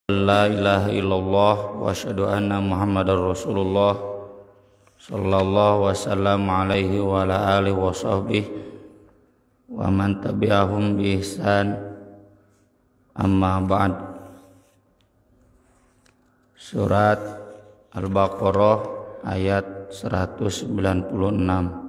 La ilaha illallah wa asyhadu anna Muhammadar Rasulullah sallallahu wasallam alaihi wa ala alihi wa sahbihi wa man tabi'ahum bi ihsan. Amma ba'd. Surat Al-Baqarah ayat 196.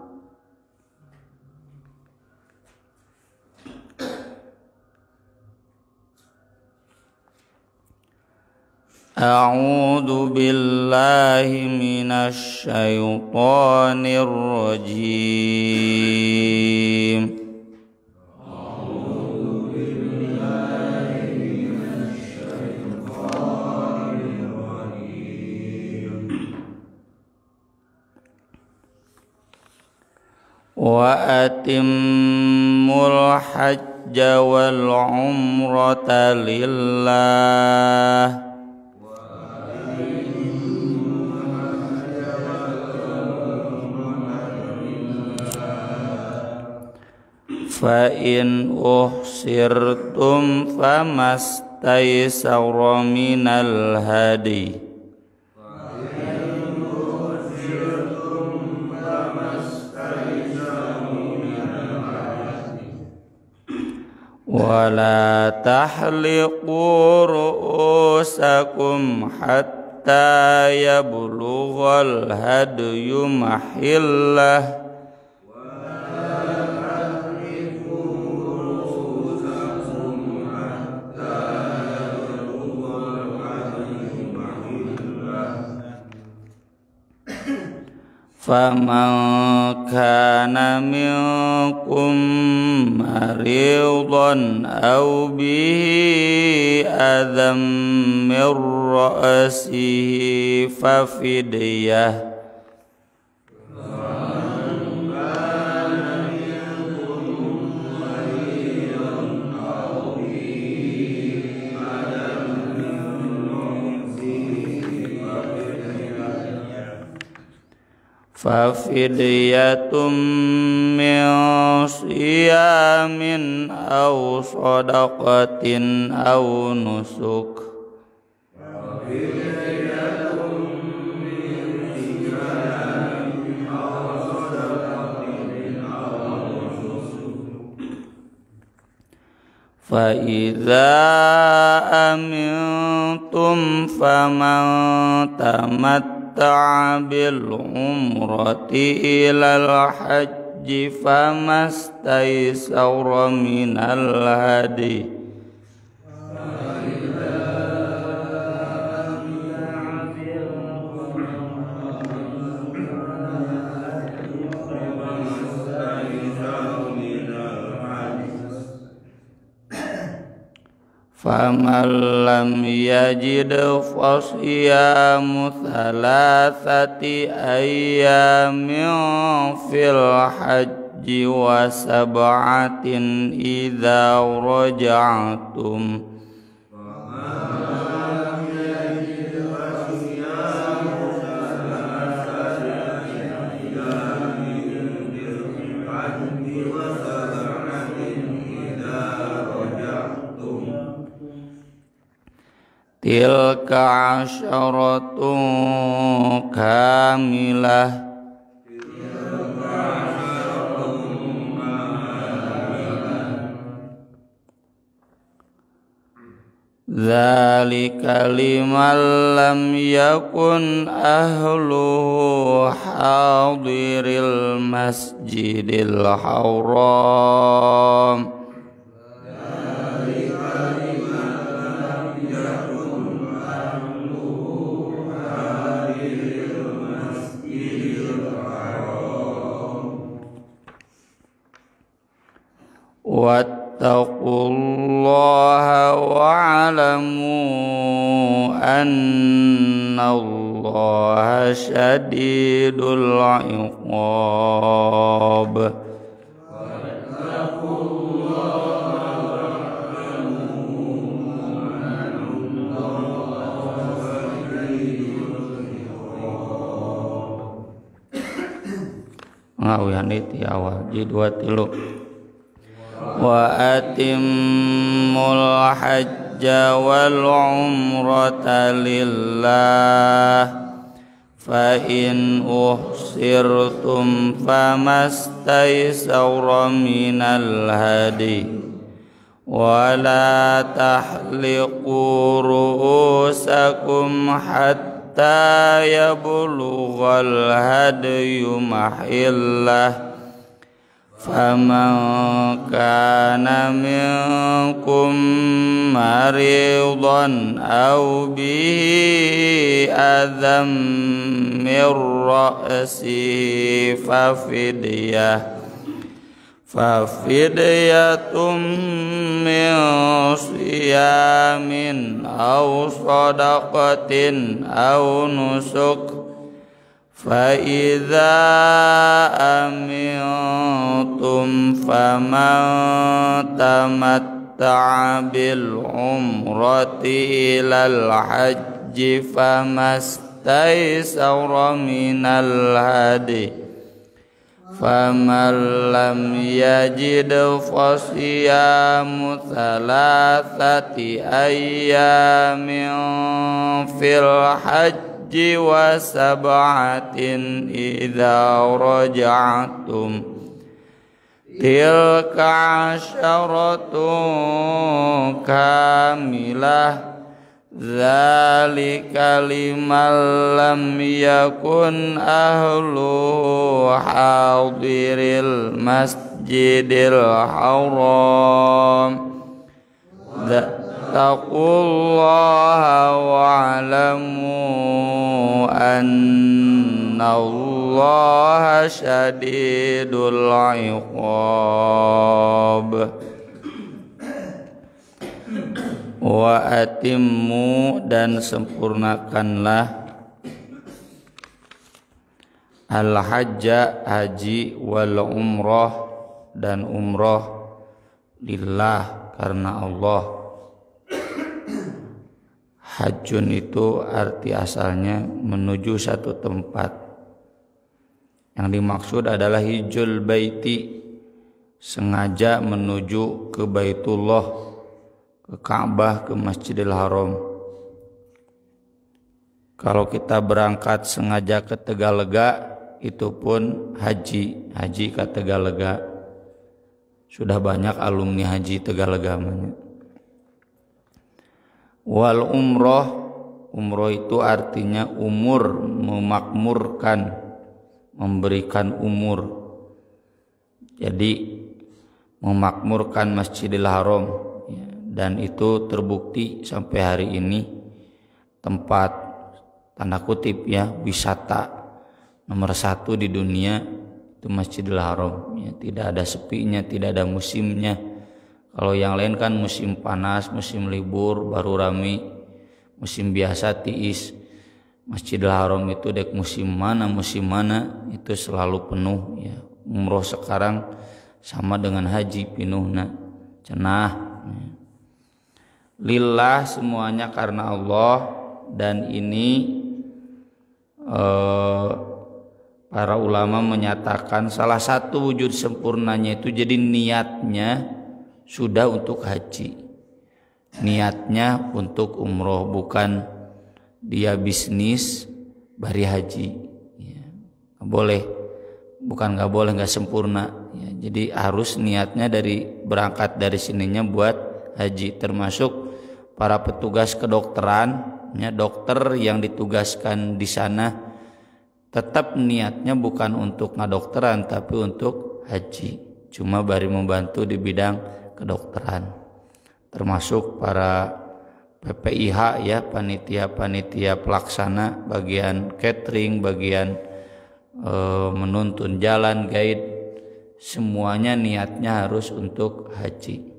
A'udzu billahi minasy syaithanir rajim. A'udzu billahi minasy syaithanir rajim. Wa atimmul hajja wal umrata lillah fa in uhsirtum famastaysara minal hadi wala tahliqu ru'usakum hatta yablughal hadyu mahillah faman kana minkum maridan aw bihi adam min ra'sihi fafidyah fafidyatun min siyamin aw shadaqatin aw nusuk fa idza amintum faman bil umrati ilal hajji famastaysara minal hadi faman lam yajid fasiyamu thalathati ayyamin fil hajji wa sab'atin idza raja'tum tilka asyaratun kamilah dzalika liman lam yakun ahluhu hadiril masjidil haram wattaqullaha wa'lamu annallaha syadidul iqab. Ngawian itu awal jidwa tilu wa atimmul hajj hajja wal umrata lillah fa in uhsirtum famastaysara minal hadi wa la tahliqu ru'usakum hatta yablughal hadyu mahillah faman kana minkum maridan aw bihi adzam min ra'si fafidyatun min siyamin aw sadaqatin aw nusuk فَإِذَا أَمِنْتُمْ فَمَنْ تَمَتَّعَ بِالْعُمْرَةِ إِلَى الْحَجِّ فَمَا اسْتَيْسَرَ مِنَ الْهَدْيِ فَمَنْ لَمْ يَجِدْ فَصِيَامُ ثَلَاثَةِ أَيَّامٍ فِي الْحَجِّ وَسَبْعَةٍ إِذَا رَجَعْتُمْ تِلْكَ عَشَرَةٌ كَامِلَةٌ ذَلِكَ لِمَنْ لَمْ يَكُنْ أَهْلُهُ حَاضِرِ الْمَسْجِدِ الْحَرَامِ Taqullaha wa'lamu annallaha syadidul iqab. Wa atimmu, dan sempurnakanlah al-hajja, haji, wal umrah, dan umrah lillah, karena Allah. Hajjun itu arti asalnya menuju satu tempat. Yang dimaksud adalah hijjul baiti, sengaja menuju ke Baitullah, ke Ka'bah, ke Masjidil Haram. Kalau kita berangkat sengaja ke Tegalega, itu pun haji ke Tegalega. Sudah banyak alumni haji Tegalega namanya. Wal umroh itu artinya umur, memakmurkan, memberikan umur. Jadi memakmurkan Masjidil Haram, dan itu terbukti sampai hari ini tempat tanda kutip wisata nomor 1 di dunia itu Masjidil Haram. Tidak ada sepinya, tidak ada musimnya. Kalau yang lain kan musim panas, musim libur baru rame, musim biasa tiis. Masjidil Haram itu dek musim mana itu selalu penuh. Umroh sekarang sama dengan haji, penuhna cenah. Lillah, semuanya karena Allah. Dan ini para ulama menyatakan salah satu wujud sempurnanya itu jadi niatnya sudah untuk haji, niatnya untuk umroh, bukan dia bisnis bari haji. Nggak boleh nggak sempurna. Jadi harus niatnya berangkat dari sininya buat haji. Termasuk para petugas kedokteran, dokter yang ditugaskan di sana tetap niatnya bukan untuk ngadokteran tapi untuk haji, cuma bari membantu di bidang kedokteran. Termasuk para PPIH panitia pelaksana, bagian catering, bagian menuntun jalan, guide, semuanya niatnya harus untuk haji.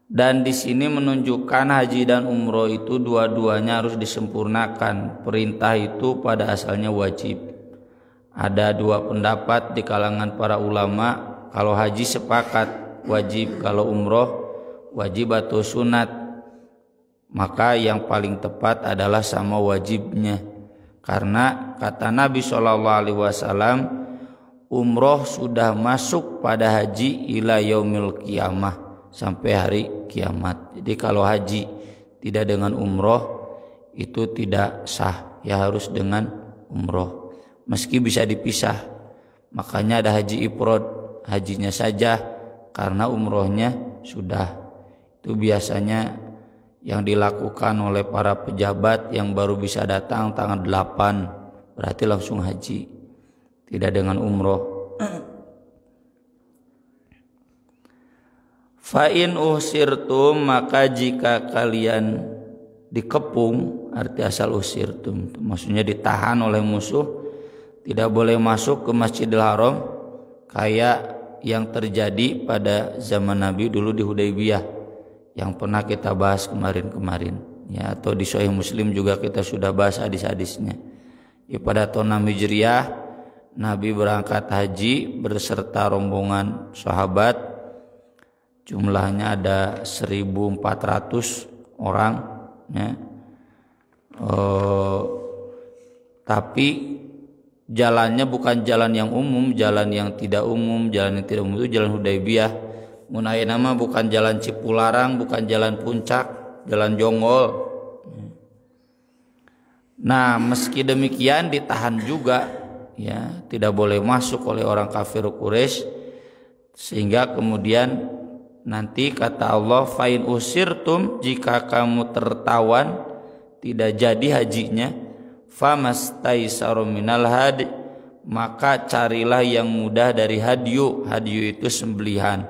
Dan di sini menunjukkan haji dan umroh itu dua-duanya harus disempurnakan. Perintah itu pada asalnya wajib. Ada dua pendapat di kalangan para ulama. Kalau haji sepakat wajib, kalau umroh wajib atau sunat. Maka yang paling tepat adalah sama wajibnya. Karena kata Nabi SAW, umroh sudah masuk pada haji ila yaumil qiyamah, sampai hari kiamat. Jadi kalau haji tidak dengan umroh itu tidak sah, ya harus dengan umroh. Meski bisa dipisah, makanya ada haji ifrad, hajinya saja karena umrohnya sudah. Itu biasanya yang dilakukan oleh para pejabat yang baru bisa datang tanggal 8, berarti langsung haji, tidak dengan umroh. Fa in usirtum, maka jika kalian dikepung, arti asal usirtum maksudnya ditahan oleh musuh, tidak boleh masuk ke Masjidil Haram kayak yang terjadi pada zaman Nabi dulu di Hudaybiyah yang pernah kita bahas kemarin ya, atau di Sahih Muslim juga kita sudah bahas hadis-hadisnya. Ya, pada tahun 6 Hijriah Nabi berangkat haji berserta rombongan sahabat, jumlahnya ada 1.400 orang ya. Tapi jalannya bukan jalan yang umum, jalan yang tidak umum. Jalan yang tidak umum itu jalan Hudaybiyah. Munai nama bukan jalan Cipularang, bukan jalan Puncak, jalan Jonggol. Nah, meski demikian ditahan juga ya, tidak boleh masuk oleh orang kafir Quraisy, sehingga kemudian nanti kata Allah, fa in usirtum, jika kamu tertawan tidak jadi hajinya, famastaisaru minal hadi, maka carilah yang mudah dari hadyu. Hadyu itu sembelihan.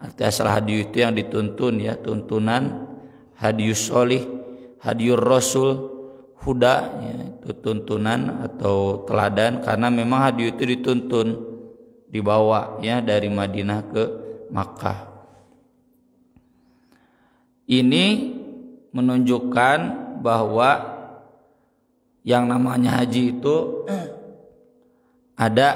Arti asal hadyu itu yang dituntun ya, tuntunan, hadyu sholih, hadyu rasul, huda ya, itu tuntunan atau teladan, karena memang hadyu itu dituntun dibawa ya dari Madinah ke Makkah. Ini menunjukkan bahwa yang namanya haji itu ada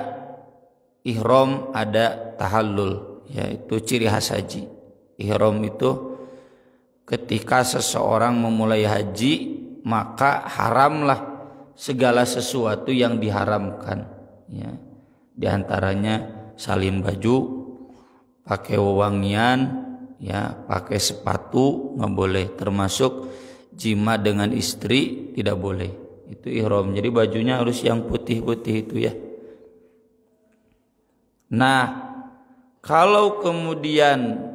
ihram, ada tahallul. Yaitu ciri khas haji. Ihram itu ketika seseorang memulai haji, maka haramlah segala sesuatu yang diharamkan ya. Di antaranya salin baju, pakai wewangian ya, pakai sepatu nggak boleh, termasuk jima dengan istri tidak boleh. Itu ihram. Jadi bajunya harus yang putih-putih itu ya. Nah, kalau kemudian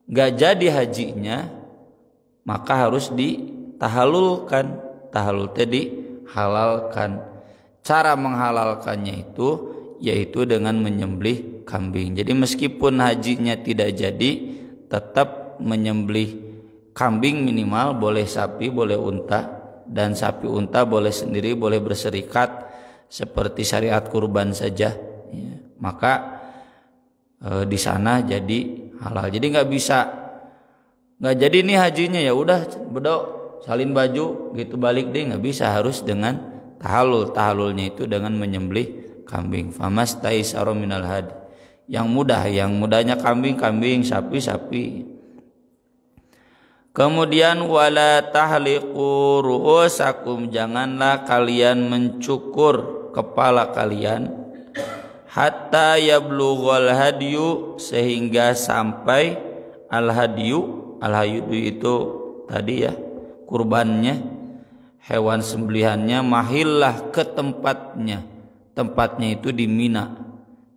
gak jadi hajinya, maka harus ditahalulkan. Tahalul tadi halalkan. Cara menghalalkannya itu yaitu dengan menyembelih kambing. Jadi meskipun hajinya tidak jadi, tetap menyembelih kambing minimal, boleh sapi, boleh unta, dan sapi unta boleh sendiri, boleh berserikat seperti syariat kurban saja ya. Maka di sana jadi halal. Jadi nggak jadi nih hajinya ya udah bedok salin baju gitu balik deh, nggak bisa, harus dengan tahallul. Tahallulnya itu dengan menyembelih kambing. Famastaisaru minal hadi, yang mudahnya kambing, sapi. Kemudian wala tahliqu ru'usakum, janganlah kalian mencukur kepala kalian, hatta yablughal hadyu, sehingga sampai al hadyu itu tadi ya, kurbannya, hewan sembelihannya, mahillah ke tempatnya. Tempatnya itu di Mina.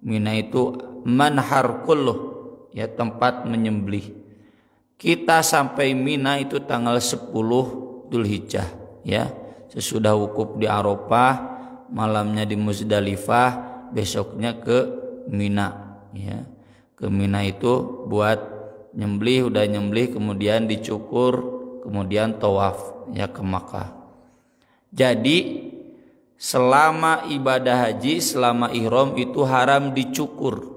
Mina itu manhar kulluh ya, tempat menyembelih. Kita sampai Mina itu tanggal 10 Dzulhijjah ya, sesudah wukuf di Arafah, malamnya di Muzdalifah, besoknya ke Mina ya. Ke Mina itu buat nyembelih, udah nyembelih kemudian dicukur, kemudian tawaf ya ke Makkah. Jadi selama ibadah haji, selama ihram itu haram dicukur.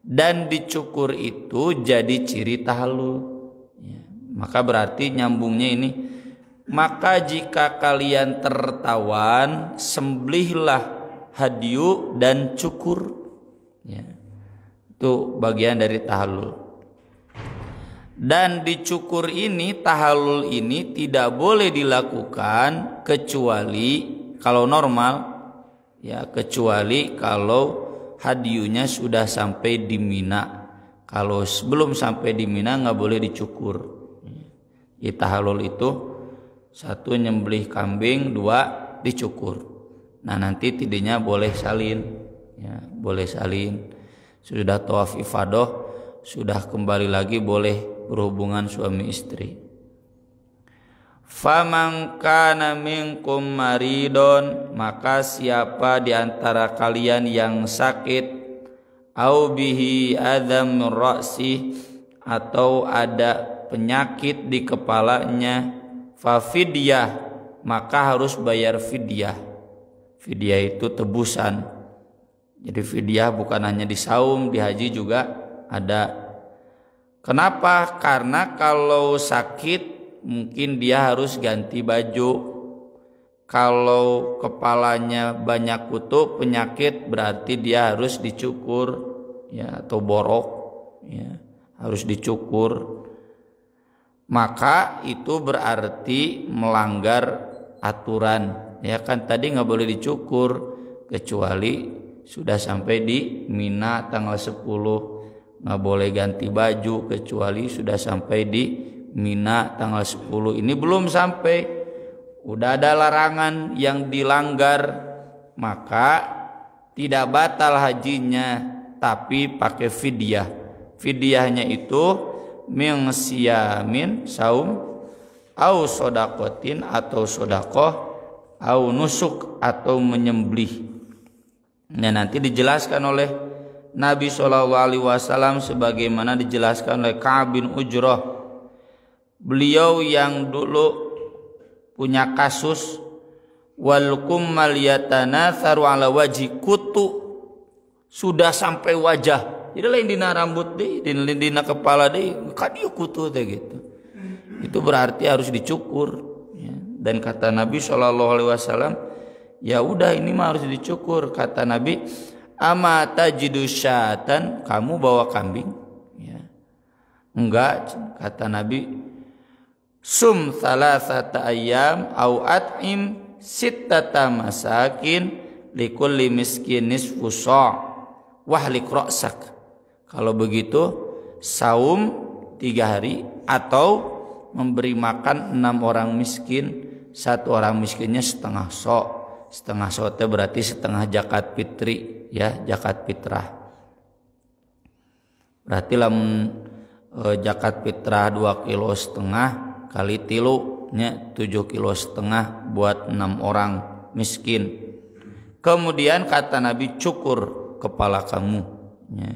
Dan dicukur itu jadi ciri tahallul ya. Maka berarti nyambungnya ini, maka jika kalian tertawan, sembelihlah hadyu dan cukur ya. Itu bagian dari tahallul. Dan dicukur ini, tahallul ini tidak boleh dilakukan kecuali kalau normal ya, kecuali kalau hadyunya sudah sampai di Mina. kalau sebelum sampai di Mina nggak boleh dicukur. Tahalul itu satu nyembelih kambing, dua dicukur. Nah nanti tidinya boleh salin, ya, boleh salin. Sudah tawaf ifadah, sudah kembali lagi boleh berhubungan suami istri. Faman kana minkum maridon, maka siapa di antara kalian yang sakit, au bihi adam ra'si, atau ada penyakit di kepalanya, fa fidyah, maka harus bayar fidyah. Fidyah itu tebusan. Jadi fidyah bukan hanya di saum, di haji juga ada. Kenapa? Karena kalau sakit mungkin dia harus ganti baju. Kalau kepalanya banyak kutu penyakit berarti dia harus dicukur, ya, atau borok, ya, harus dicukur. Maka itu berarti melanggar aturan, ya kan, tadi nggak boleh dicukur kecuali sudah sampai di Mina tanggal 10, nggak boleh ganti baju kecuali sudah sampai di Mina tanggal 10. Ini belum sampai, udah ada larangan yang dilanggar, maka tidak batal hajinya tapi pakai fidyah. Fidyahnya itu min siyamin, saum, au sodakotin, atau sodakoh, au nusuk, atau menyembelih. Nah nanti dijelaskan oleh Nabi SAW sebagaimana dijelaskan oleh Ka'ab bin Ujrah. Beliau yang dulu punya kasus wal kummal yatanatharu ala wajhi, kutu sudah sampai wajah. Jadi lain dina rambut deh, dina kepala deh, kadieu kutu teh gitu. Itu berarti harus dicukur. Ya. Dan kata Nabi SAW, ya udah ini mah harus dicukur. Kata Nabi, ama tajidu syatan, kamu bawa kambing? Ya. Enggak, kata Nabi, sum thalathata ayyam au at'im sittata masakin likulli miskin nisfu sa' wahlik ra'sak. Kalau begitu saum 3 hari atau memberi makan 6 orang miskin, 1 orang miskinnya setengah sok. Setengah sok itu berarti setengah zakat fitri, ya, zakat fitrah. Berarti lamun zakat fitrah 2,5 kilo kali 3 nya 7,5 kilo buat 6 orang miskin. Kemudian kata Nabi, cukur kepala kamu, ya.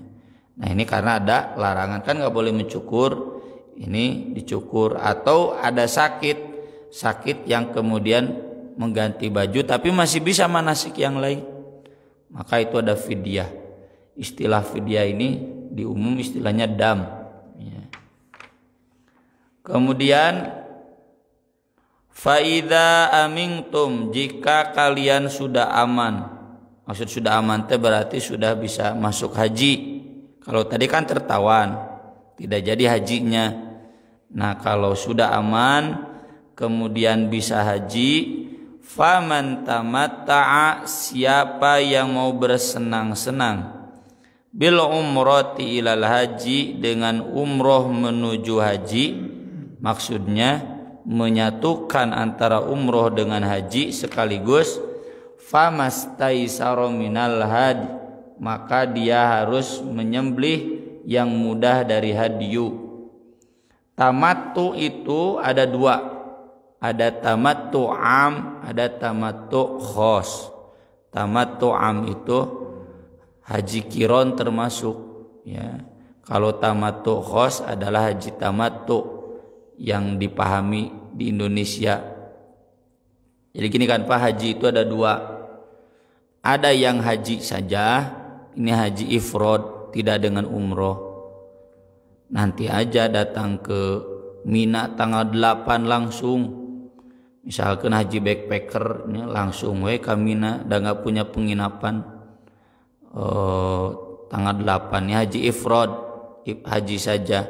Nah ini karena ada larangan, kan nggak boleh mencukur, ini dicukur. Atau ada sakit yang kemudian mengganti baju tapi masih bisa manasik yang lain, maka itu ada fidyah. Istilah fidyah ini di umum istilahnya dam, ya. Kemudian faida amintum, jika kalian sudah aman, maksud sudah aman teh berarti sudah bisa masuk haji. Kalau tadi kan tertawan, tidak jadi hajinya. Nah kalau sudah aman kemudian bisa haji, faman tamatta'a, siapa yang mau bersenang-senang, bil umrati ilal haji, dengan umroh menuju haji, maksudnya menyatukan antara umroh dengan haji sekaligus, famastaisaro minal hadi, maka dia harus menyembelih yang mudah dari hadyu. Tamattu itu ada 2, ada tamattu am, ada tamattu khos. Tamattu am itu haji kiron termasuk, ya. Kalau tamattu khos adalah haji tamattu yang dipahami di Indonesia. Jadi gini kan Pak, haji itu ada 2. Ada yang haji saja, ini haji ifrad, tidak dengan umroh. Nanti aja datang ke Mina tanggal 8 langsung. Misalkan haji backpacker langsung we ke Mina, dan nggak punya penginapan. Tanggal 8 ini haji ifrad, haji saja.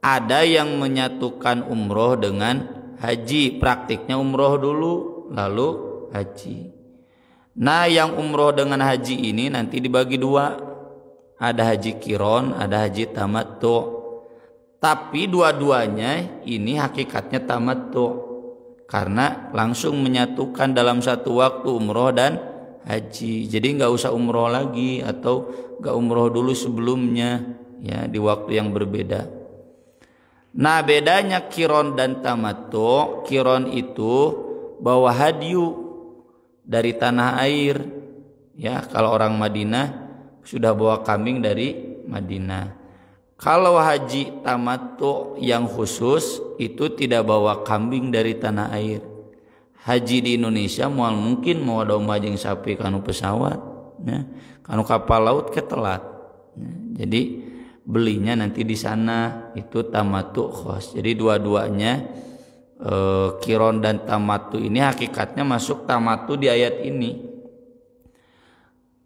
Ada yang menyatukan umroh dengan haji, praktiknya umroh dulu lalu haji. Nah yang umroh dengan haji ini nanti dibagi 2. ada haji kiron, ada haji tamattu. Tapi dua-duanya ini hakikatnya tamattu karena langsung menyatukan dalam satu waktu umroh dan haji. Jadi nggak usah umroh lagi atau nggak umroh dulu sebelumnya ya di waktu yang berbeda. Nah, bedanya kiron dan tamattu, kiron itu bawa hadyu dari tanah air. Ya, kalau orang Madinah sudah bawa kambing dari Madinah. Kalau haji tamattu yang khusus itu tidak bawa kambing dari tanah air. Haji di Indonesia mungkin mau domba jeung sapi kanu pesawat, ya. Kanu kapal laut ketelat. Ya. Jadi belinya nanti di sana itu tamattu khos. Jadi dua-duanya kiron dan tamattu ini hakikatnya masuk tamattu di ayat ini.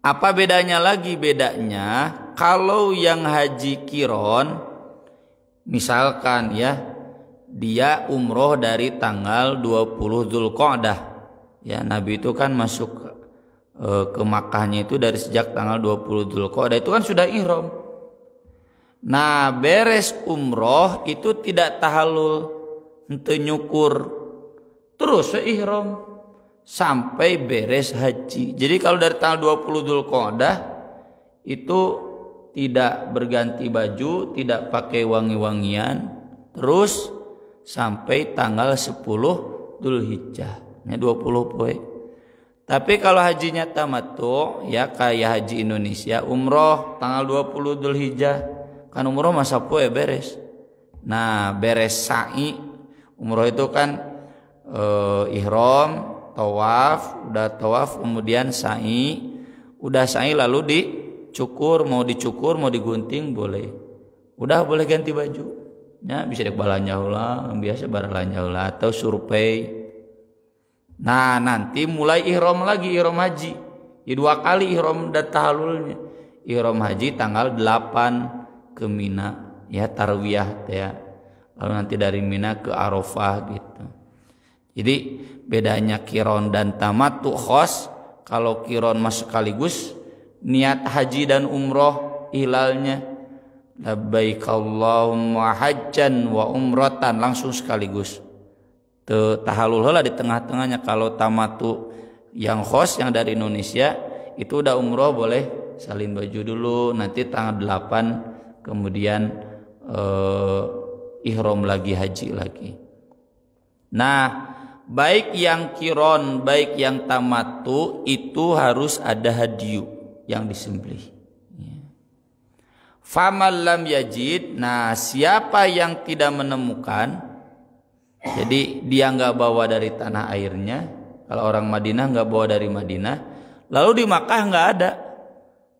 Apa bedanya lagi? Bedanya kalau yang haji kiron misalkan ya dia umroh dari tanggal 20 Dzulqa'dah. Ya, Nabi itu kan masuk ke Makkahnya itu dari sejak tanggal 20 Dzulqa'dah itu kan sudah ihram. Nah, beres umroh itu tidak tahallul, henteu nyukur, terus ihram sampai beres haji. Jadi kalau dari tanggal 20 Dzulqa'dah itu tidak berganti baju, tidak pakai wangi-wangian, terus sampai tanggal 10 Dzulhijjah, ya 20 poe. Tapi kalau hajinya tamattu ya kayak haji Indonesia, umroh tanggal 20 Dzulhijjah, kan umroh masa poe beres. Nah, beres sa'i, umroh itu kan ihram, tawaf, udah tawaf kemudian sa'i, udah sa'i lalu dicukur, mau dicukur mau digunting boleh, udah boleh ganti baju, ya bisa dek balanja heula, biasa balanja heula atau survei. Nah, nanti mulai ihram lagi, ihram haji, ya 2 kali ihram dan tahallulnya. Ihram haji tanggal 8 ke Mina, ya tarwiyah ya, lalu nanti dari Mina ke Arafah gitu. Jadi bedanya kiron dan tamattu khos. Kalau kiron mas sekaligus niat haji dan umroh hilalnya labbaik Allahumma hajjan wa umratan langsung sekaligus. Tahallul heula di tengah-tengahnya. Kalau tamattu yang khos yang dari Indonesia itu udah umroh boleh salin baju dulu, nanti tanggal 8 kemudian ihram lagi, haji lagi. Nah, baik yang kiron, baik yang tamattu itu harus ada hadyu yang disembelih. Faman lam yajid, nah siapa yang tidak menemukan, jadi dia nggak bawa dari tanah airnya. Kalau orang Madinah nggak bawa dari Madinah, lalu di Makkah nggak ada,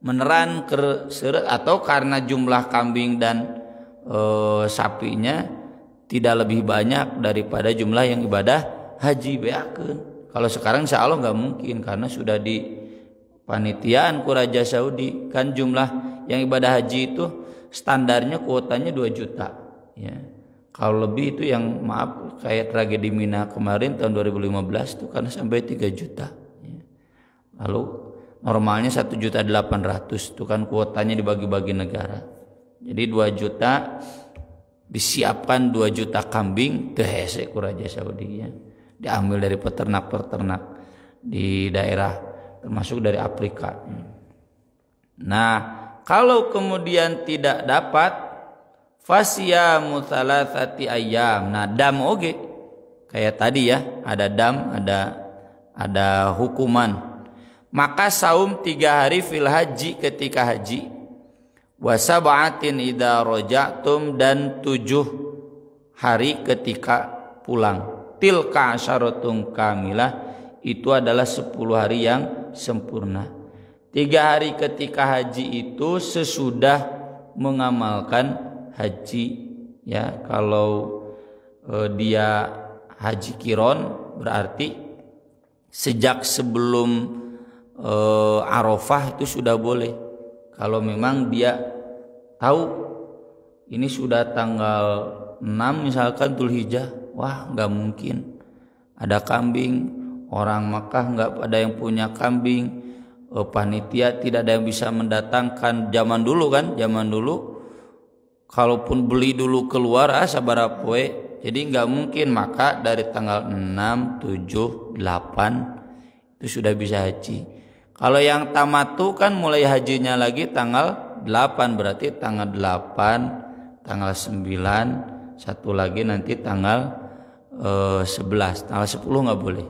meneran seret atau karena jumlah kambing dan sapinya tidak lebih banyak daripada jumlah yang ibadah haji beakeun. Kalau sekarang insya Allah nggak mungkin karena sudah di panitiaan ku Raja Saudi kan jumlah yang ibadah haji itu standarnya kuotanya 2 juta ya. Kalau lebih itu yang maaf kayak tragedi Mina kemarin tahun 2015 itu karena sampai 3 juta ya. Lalu normalnya 1.800.000 itu kan kuotanya dibagi-bagi negara. Jadi 2 juta disiapkan 2 juta kambing teu hese ku Raja Saudi ya. Diambil dari peternak-peternak di daerah termasuk dari Afrika. Nah, kalau kemudian tidak dapat fasyamu thalathati ayyam. Nah, dam oge kayak tadi ya, ada dam, ada hukuman. Maka saum 3 hari fil haji ketika haji. Wa sab'atin idza raja'tum dan 7 hari ketika pulang. Tilka asyaratun kamilah, itu adalah 10 hari yang sempurna. 3 hari ketika haji itu sesudah mengamalkan haji ya. Kalau dia haji kiron berarti sejak sebelum Arafah itu sudah boleh. Kalau memang dia tahu ini sudah tanggal 6 misalkan Dzulhijjah, wah nggak mungkin ada kambing, orang Makkah nggak ada yang punya kambing, panitia, tidak ada yang bisa mendatangkan. Zaman dulu kalaupun beli dulu keluar sabaraha poe, jadi nggak mungkin. Maka dari tanggal 6, 7, 8 itu sudah bisa haji. Kalau yang tamatu kan mulai hajinya lagi tanggal 8, berarti tanggal 8, tanggal 9, satu lagi nanti tanggal 11. Tanggal 10 nggak boleh.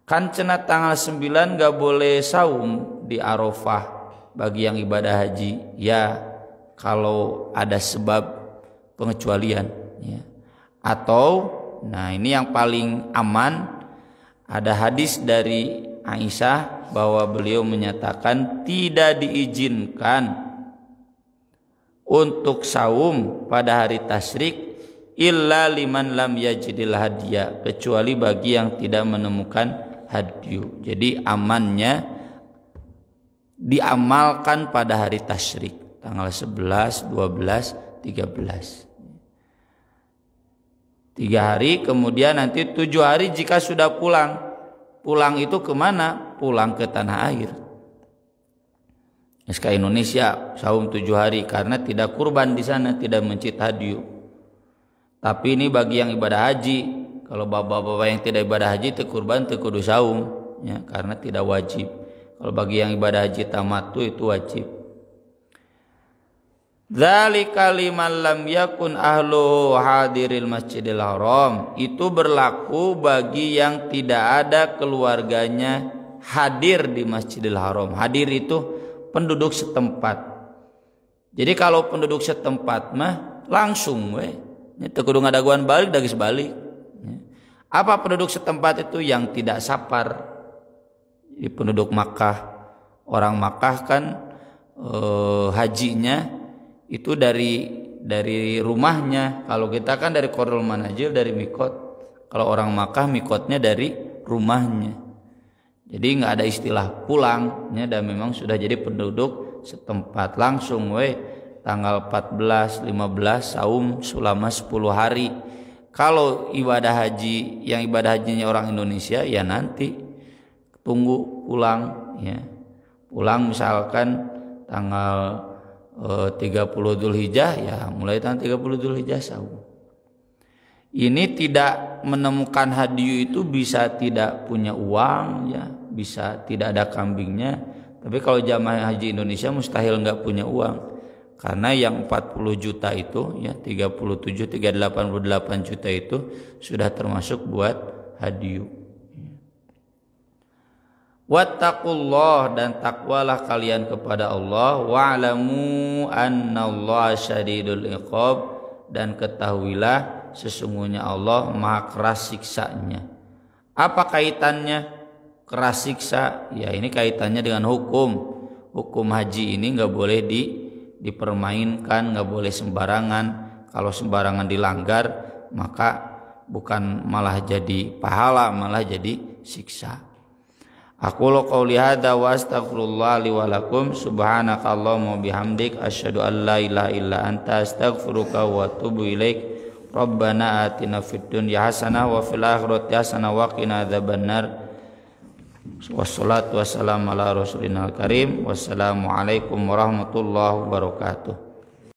Kan cenah tanggal 9 nggak boleh saum di Arafah bagi yang ibadah haji. Ya kalau ada sebab pengecualian ya. Atau nah ini yang paling aman, ada hadis dari Aisyah bahwa beliau menyatakan tidak diizinkan untuk saum pada hari tasyrik illa liman lam yajidil hadiah, kecuali bagi yang tidak menemukan hadyu. Jadi amannya diamalkan pada hari tasyrik tanggal 11, 12, 13. 3 hari, kemudian nanti 7 hari jika sudah pulang. Pulang itu kemana? Pulang ke tanah air. SK Indonesia saum 7 hari karena tidak kurban di sana, tidak mencit hadyu. Tapi ini bagi yang ibadah haji. Kalau bapak-bapak yang tidak ibadah haji teu kurban teu kudu saum ya, karena tidak wajib. Kalau bagi yang ibadah haji tamattu itu wajib. Dzalika liman lam yakun ahlu hadiril masjidil haram. Itu berlaku bagi yang tidak ada keluarganya hadir di Masjidil Haram. Hadir itu penduduk setempat. Jadi kalau penduduk setempat mah langsung we. Teu kudu ngadaguan balik dagis balik. Apa penduduk setempat itu? Yang tidak sapar. Di penduduk Makkah. Orang Makkah kan hajinya itu dari rumahnya. Kalau kita kan dari Qardul Manazil, dari mikot. Kalau orang Makkah mikotnya dari rumahnya. Jadi nggak ada istilah pulangnya, dan memang sudah jadi penduduk setempat. Langsung tanggal 14, 15 saum selama 10 hari. Kalau ibadah haji, yang ibadah hajinya orang Indonesia ya nanti tunggu pulang ya. Pulang misalkan tanggal 30 Dzulhijjah ya, mulai tanggal 30 Dzulhijjah saum. Ini tidak menemukan hadyu itu bisa tidak punya uang ya, bisa tidak ada kambingnya. Tapi kalau jamaah haji Indonesia mustahil nggak punya uang, karena yang 40 juta itu ya, 37, 388 juta itu sudah termasuk buat hadyu. Wattaqullah, dan takwalah kalian kepada Allah. Wa'lamu annallaha syadidul iqab, dan ketahuilah sesungguhnya Allah maha keras siksanya. Apa kaitannya keras siksa? Ya ini kaitannya dengan hukum. Hukum haji ini nggak boleh dipermainkan, nggak boleh sembarangan. Kalau sembarangan dilanggar maka bukan malah jadi pahala, malah jadi siksa. Aku qouli hadza wa astaghfirullah li wa lakum. Subhanakallahumma bihamdik asyhadu an la ilaha illa anta astaghfiruka wa atubu ilaik. Rabbana atina fid dunya hasanah wa fil akhirati hasanah wa qina adzabannar. Wassalatu wassalamu ala rasulina karim. Wassalamu alaikum warahmatullahi wabarakatuh.